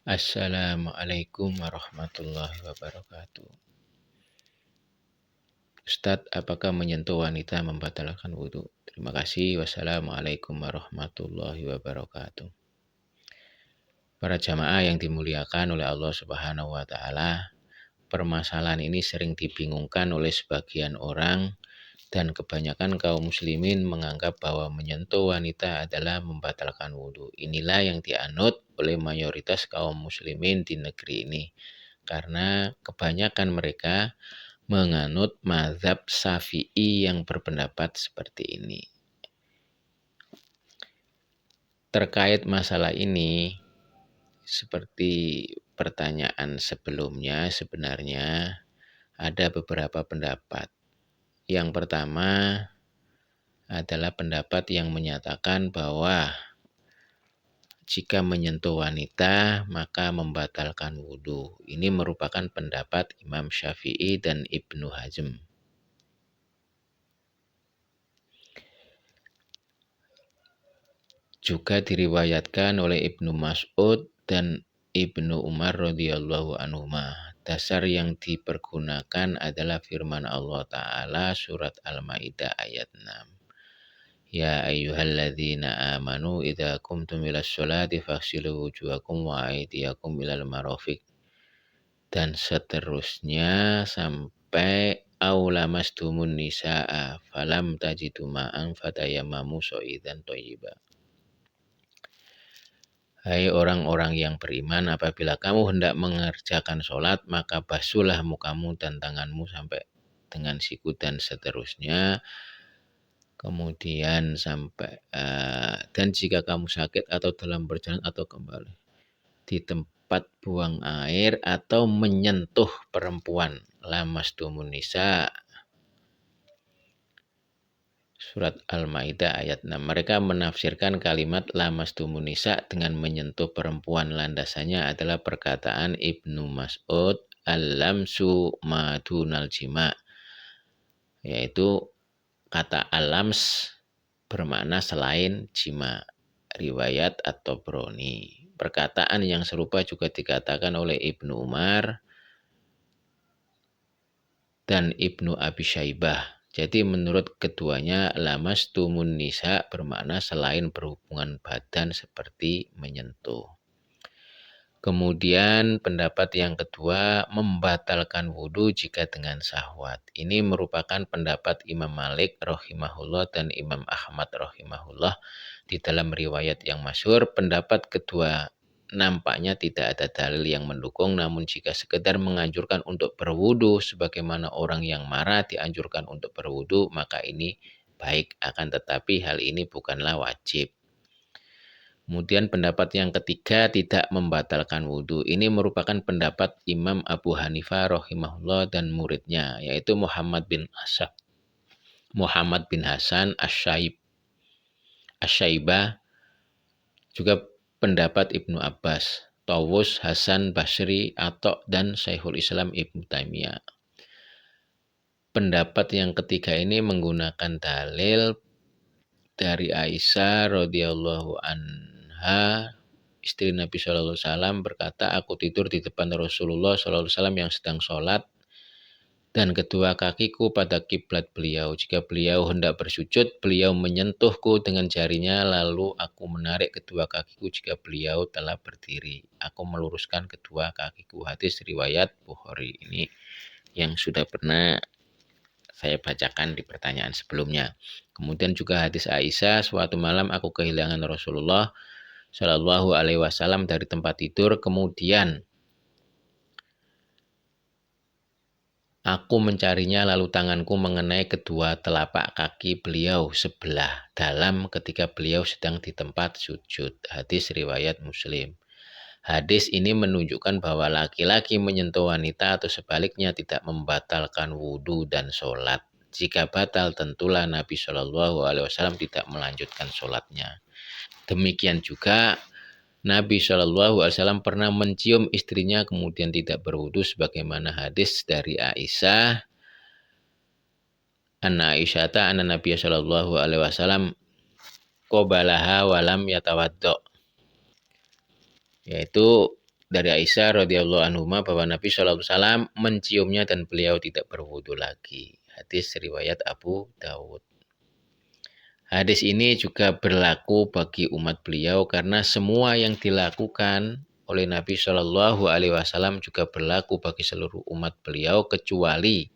Assalamualaikum warahmatullahi wabarakatuh. Ustadz, apakah menyentuh wanita membatalkan wudhu? Terima kasih. Wassalamualaikum warahmatullahi wabarakatuh. Para jamaah yang dimuliakan oleh Allah Subhanahu wa Ta'ala, permasalahan ini sering dibingungkan oleh sebagian orang dan kebanyakan kaum muslimin menganggap bahwa menyentuh wanita adalah membatalkan wudhu. Inilah yang dianut oleh mayoritas kaum muslimin di negeri ini. Karena kebanyakan mereka menganut mazhab Syafi'i yang berpendapat seperti ini. Terkait masalah ini, seperti pertanyaan sebelumnya, sebenarnya ada beberapa pendapat. Yang pertama adalah pendapat yang menyatakan bahwa jika menyentuh wanita maka membatalkan wudhu. Ini merupakan pendapat Imam Syafi'i dan Ibnu Hazm. Juga diriwayatkan oleh Ibnu Mas'ud dan Ibnu Umar radhiyallahu anhuma. Dasar yang dipergunakan adalah firman Allah Ta'ala surat Al-Maidah ayat 6. Ya ayyuhalladzina amanu idza qumtum ilas sholati faghsilu wujuhakum wa aydiyakum ilal marafiq. Dan seterusnya sampai aulamastumun nisaa falam tajidu ma'an fatayammamu sha'idan thayyiba. Hai orang-orang yang beriman, apabila kamu hendak mengerjakan sholat, maka basuhlah mukamu dan tanganmu sampai dengan siku dan seterusnya. Kemudian sampai dan jika kamu sakit atau dalam perjalanan atau kembali di tempat buang air atau menyentuh perempuan, lamastumun nisa. Surat Al-Maidah ayat 6. Mereka menafsirkan kalimat lamastumun nisa dengan menyentuh perempuan. Landasannya adalah perkataan Ibnu Mas'ud, al-lamsu madunal jima. Yaitu kata al-lams bermakna selain jima. Riwayat At-Tabrani. Perkataan yang serupa juga dikatakan oleh Ibnu Umar dan Ibnu Abi Syaibah. Jadi menurut keduanya lamastumun nisa bermakna selain berhubungan badan seperti menyentuh. Kemudian pendapat yang kedua membatalkan wudhu jika dengan syahwat. Ini merupakan pendapat Imam Malik rahimahullah dan Imam Ahmad rahimahullah. Di dalam riwayat yang masyhur, pendapat kedua nampaknya tidak ada dalil yang mendukung, namun jika sekedar menganjurkan untuk berwudu sebagaimana orang yang marah dianjurkan untuk berwudu, maka ini baik, akan tetapi hal ini bukanlah wajib. Kemudian pendapat yang ketiga tidak membatalkan wudu. Ini merupakan pendapat Imam Abu Hanifah rahimahullah dan muridnya, yaitu Muhammad bin Hasan Asy-Syaibah, juga pendapat Ibnu Abbas, Tawus, Hasan Basri, Atok, dan Syekhul Islam Ibnu Taimiyah. Pendapat yang ketiga ini menggunakan dalil dari Aisyah radhiyallahu anha, istri Nabi Shallallahu Alaihi Wasallam, berkata, aku tidur di depan Rasulullah Shallallahu Alaihi Wasallam yang sedang sholat dan kedua kakiku pada kiblat beliau. Jika beliau hendak bersujud, beliau menyentuhku dengan jarinya, lalu aku menarik kedua kakiku jika beliau telah berdiri. Aku meluruskan kedua kakiku. Hadis riwayat Bukhari. Ini yang sudah pernah saya bacakan di pertanyaan sebelumnya. Kemudian juga hadis Aisyah, suatu malam aku kehilangan Rasulullah Shallallahu Alaihi Wasallam dari tempat tidur, kemudian aku mencarinya, lalu tanganku mengenai kedua telapak kaki beliau sebelah dalam ketika beliau sedang di tempat sujud. Hadis riwayat Muslim. Hadis ini menunjukkan bahwa laki-laki menyentuh wanita atau sebaliknya tidak membatalkan wudhu dan sholat. Jika batal, tentulah Nabi Shallallahu Alaihi Wasallam tidak melanjutkan sholatnya. Demikian juga Nabi Shallallahu Alaihi Wasallam pernah mencium istrinya kemudian tidak berwudu, sebagaimana hadis dari Aisyah. Anna Aisyata anna Nabi Shallallahu Alaihi Wasallam qabalaha walam yatawaddo. Yaitu dari Aisyah radhiyallahu anhuma bahwa Nabi Shallallahu alaihi wasallam menciumnya dan beliau tidak berwudu lagi. Hadis riwayat Abu Dawud. Hadis ini juga berlaku bagi umat beliau karena semua yang dilakukan oleh Nabi Shallallahu alaihi wasallam juga berlaku bagi seluruh umat beliau kecuali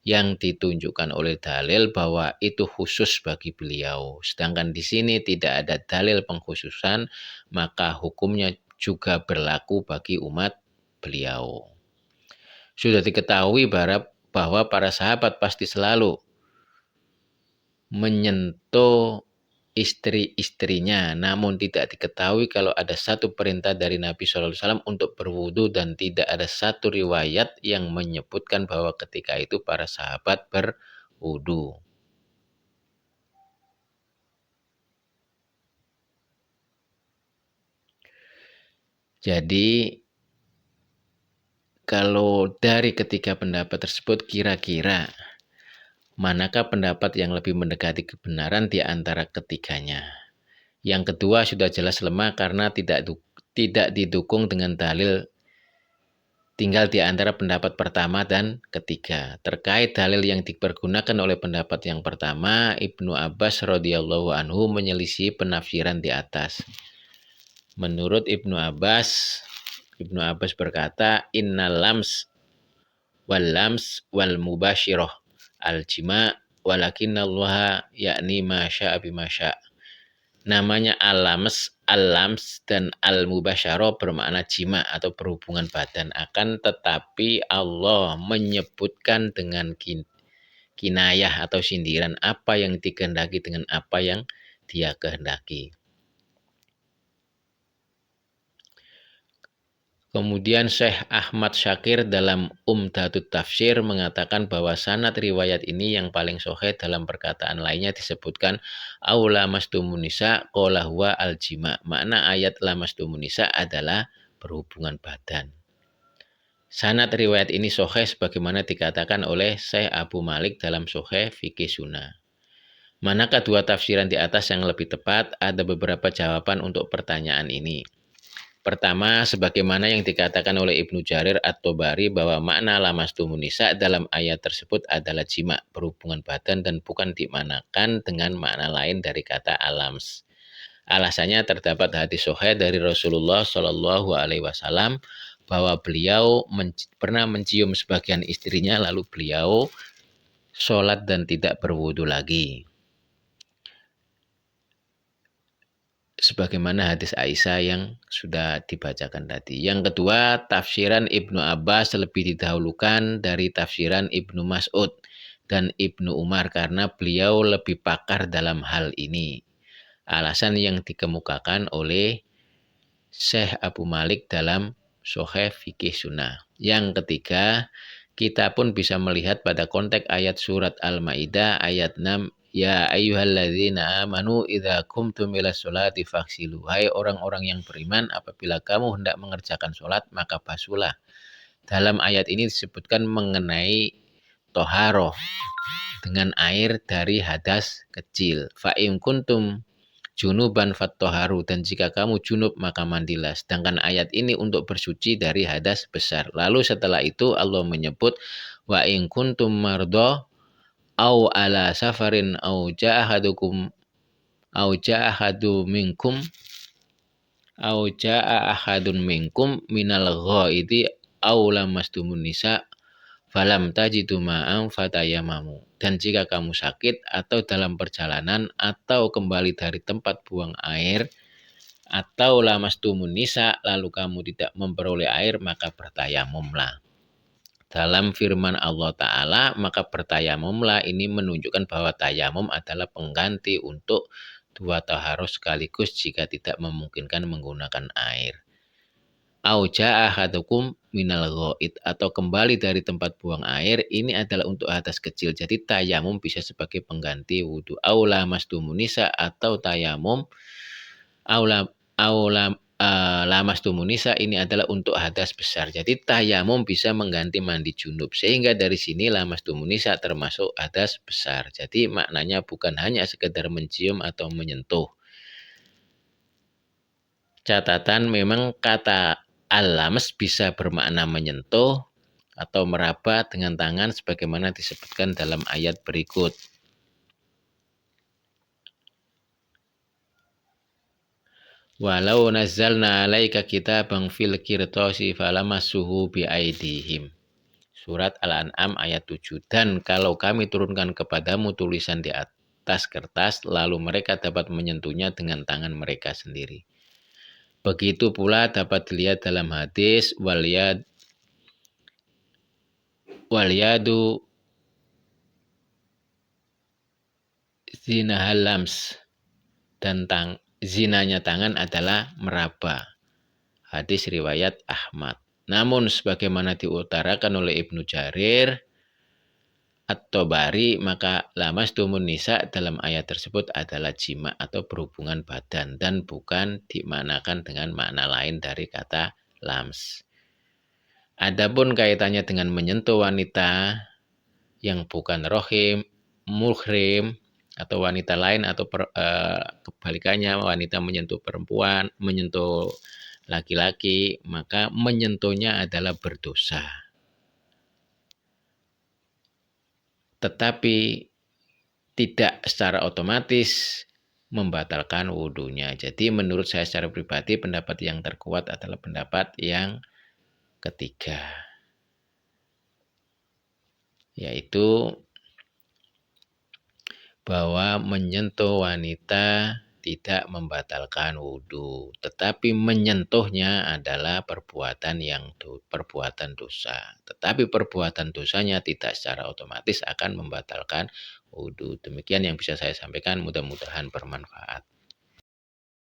yang ditunjukkan oleh dalil bahwa itu khusus bagi beliau. Sedangkan di sini tidak ada dalil pengkhususan, maka hukumnya juga berlaku bagi umat beliau. Sudah diketahui bahwa para sahabat pasti selalu menyentuh istri-istrinya, namun tidak diketahui kalau ada satu perintah dari Nabi SAW untuk berwudu dan tidak ada satu riwayat yang menyebutkan bahwa ketika itu para sahabat berwudu. Jadi kalau dari ketiga pendapat tersebut kira-kira manakah pendapat yang lebih mendekati kebenaran di antara ketiganya? Yang kedua sudah jelas lemah karena tidak didukung dengan dalil, tinggal di antara pendapat pertama dan ketiga. Terkait dalil yang dipergunakan oleh pendapat yang pertama, Ibnu Abbas radhiyallahu anhu menyelisih penafsiran di atas. Menurut Ibnu Abbas berkata, innal lams wal mubashirah al jima walakinallaha yakni masya bimasya. Namanya al-lams dan al-mubasyarah bermakna jima atau berhubungan badan. Akan tetapi Allah menyebutkan dengan kinayah atau sindiran apa yang dikehendaki dengan apa yang Dia kehendaki. Kemudian Syekh Ahmad Syakir dalam Umdatut Tafsir mengatakan bahwa sanad riwayat ini yang paling sahih. Dalam perkataan lainnya disebutkan aula mastumunisa qala huwa al-jima. Makna ayat lamastumunisa adalah berhubungan badan. Sanad riwayat ini sahih sebagaimana dikatakan oleh Syekh Abu Malik dalam Sahih Fiqih Sunnah. Manakah dua tafsiran di atas yang lebih tepat? Ada beberapa jawaban untuk pertanyaan ini. Pertama, sebagaimana yang dikatakan oleh Ibnu Jarir At-Tobari bahwa makna lamastumun nisa dalam ayat tersebut adalah jima, berhubungan badan, dan bukan dimanakan dengan makna lain dari kata alams. Alasannya terdapat hadis sahih dari Rasulullah Shallallahu alaihi wasallam bahwa beliau pernah mencium sebagian istrinya lalu beliau sholat dan tidak berwudu lagi. Sebagaimana hadis Aisyah yang sudah dibacakan tadi. Yang kedua, tafsiran Ibnu Abbas lebih didahulukan dari tafsiran Ibnu Mas'ud dan Ibnu Umar karena beliau lebih pakar dalam hal ini. Alasan yang dikemukakan oleh Syekh Abu Malik dalam Sahih Fiqih Sunnah. Yang ketiga, kita pun bisa melihat pada konteks ayat surat Al-Maidah ayat 6, ya ayyuhalladzina amanu idza qumtum ilas sholati faghsilu. Hai orang-orang yang beriman, apabila kamu hendak mengerjakan sholat maka basuhlah. Dalam ayat ini disebutkan mengenai toharoh dengan air dari hadas kecil. Fa in kuntum junuban fattoharu, dan jika kamu junub maka mandilah. Sedangkan ayat ini untuk bersuci dari hadas besar. Lalu setelah itu Allah menyebut wa in kuntum mardo au ala safarin au ja'ahadukum au ja'ahadu minkum au ja'a ahadun minkum minal ghaidi au lamastumun nisa falam tajidu ma'am fatayamamu. Dan jika kamu sakit atau dalam perjalanan atau kembali dari tempat buang air atau lamastumun nisa lalu kamu tidak memperoleh air maka bertayamumlah. Dalam firman Allah Ta'ala maka bertayamumlah ini menunjukkan bahwa tayamum adalah pengganti untuk dua taharus sekaligus jika tidak memungkinkan menggunakan air. Au ja'ahadukum minal ghaid, atau kembali dari tempat buang air, ini adalah untuk hadas kecil. Jadi tayamum bisa sebagai pengganti wudu. Aula mastumunisa atau tayamum aula aula lamastumunisa ini adalah untuk hadas besar. Jadi tayamum bisa mengganti mandi junub. Sehingga dari sini lamastumunisa termasuk hadas besar. Jadi maknanya bukan hanya sekedar mencium atau menyentuh. Catatan, memang kata Al-lams bisa bermakna menyentuh atau meraba dengan tangan sebagaimana disebutkan dalam ayat berikut. Walau nazzalna 'alaika kitaban fil qirtasi falamassuhu biaidihim. Surat Al-An'am ayat 7. Dan kalau kami turunkan kepadamu tulisan di atas kertas, lalu mereka dapat menyentuhnya dengan tangan mereka sendiri. Begitu pula dapat dilihat dalam hadis waliyadu zinahal lams, dan zinanya tangan adalah meraba. Hadis riwayat Ahmad. Namun sebagaimana diutarakan oleh Ibnu Jarir At-Tabari, maka lamas dumun nisa dalam ayat tersebut adalah jima atau berhubungan badan dan bukan dimanakan dengan makna lain dari kata lams. Adapun kaitannya dengan menyentuh wanita yang bukan rohim, muhrim, atau wanita lain atau kebalikannya wanita menyentuh perempuan, menyentuh laki-laki, maka menyentuhnya adalah berdosa. Tetapi tidak secara otomatis membatalkan wudhunya. Jadi menurut saya secara pribadi pendapat yang terkuat adalah pendapat yang ketiga, yaitu bahwa menyentuh wanita tidak membatalkan wudhu, tetapi menyentuhnya adalah perbuatan dosa. Tetapi perbuatan dosanya tidak secara otomatis akan membatalkan wudhu. Demikian yang bisa saya sampaikan, mudah-mudahan bermanfaat.